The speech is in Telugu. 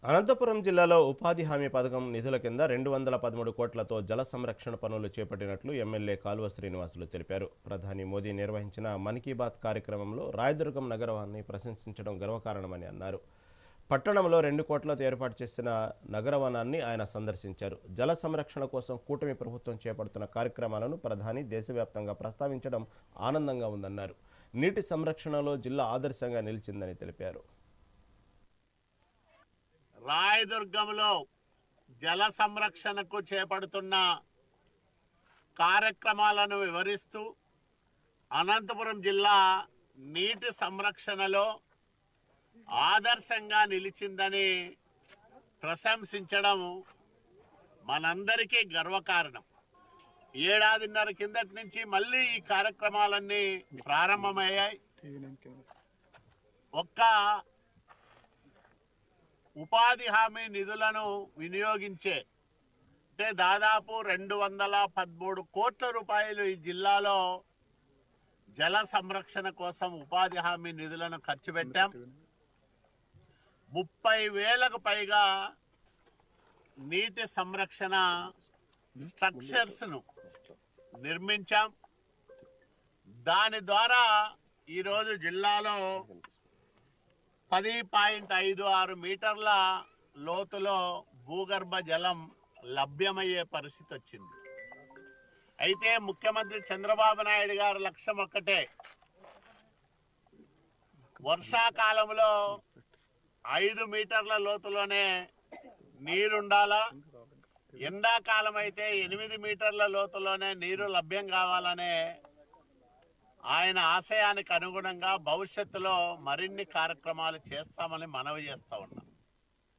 అనంతపురం జిల్లాలో ఉపాధి హామీ పథకం నిధుల కింద 213 కోట్లతో జల సంరక్షణ పనులు చేపట్టినట్లు ఎమ్మెల్యే కాలువ శ్రీనివాసులు తెలిపారు. ప్రధాని మోదీ నిర్వహించిన మన్ కీ బాత్ కార్యక్రమంలో రాయదుర్గం నగరాన్ని ప్రశంసించడం గర్వకారణమని అన్నారు. పట్టణంలో 2 కోట్లతో ఏర్పాటు చేసిన నగరవనాన్ని ఆయన సందర్శించారు. జల సంరక్షణ కోసం కూటమి ప్రభుత్వం చేపడుతున్న కార్యక్రమాలను ప్రధాని దేశవ్యాప్తంగా ప్రస్తావించడం ఆనందంగా ఉందన్నారు. నీటి సంరక్షణలో జిల్లా ఆదర్శంగా నిలిచిందని తెలిపారు. రాయదుర్గంలో జల సంరక్షణకు చేపడుతున్న కార్యక్రమాలను వివరిస్తూ అనంతపురం జిల్లా నీటి సంరక్షణలో ఆదర్శంగా నిలిచిందని ప్రశంసించడం మనందరికీ గర్వకారణం. ఏడాదిన్నర కిందటి నుంచి మళ్ళీ ఈ కార్యక్రమాలన్నీ ప్రారంభమయ్యాయి. ఒక్క ఉపాధి హామీ నిధులను వినియోగించే అంటే దాదాపు 213 కోట్ల రూపాయలు ఈ జిల్లాలో జల సంరక్షణ కోసం ఉపాధి హామీ నిధులను ఖర్చు పెట్టాం. 30,000కు పైగా నీటి సంరక్షణ స్ట్రక్చర్స్ను నిర్మించాం. దాని ద్వారా ఈరోజు జిల్లాలో 10.56 మీటర్ల లోతులో భూగర్భ జలం లభ్యమయ్యే పరిస్థితి వచ్చింది. అయితే ముఖ్యమంత్రి చంద్రబాబు నాయుడు గారి లక్ష్యం ఒక్కటే, వర్షాకాలంలో 5 మీటర్ల లోతులోనే నీరుండాలా, ఎండాకాలం అయితే 8 మీటర్ల లోతులోనే నీరు లభ్యం కావాలనే ఆయన ఆశయానికి అనుగుణంగా భవిష్యత్తులో మరిన్ని కార్యక్రమాలు చేస్తామని మనవి చేస్తా ఉన్నాం.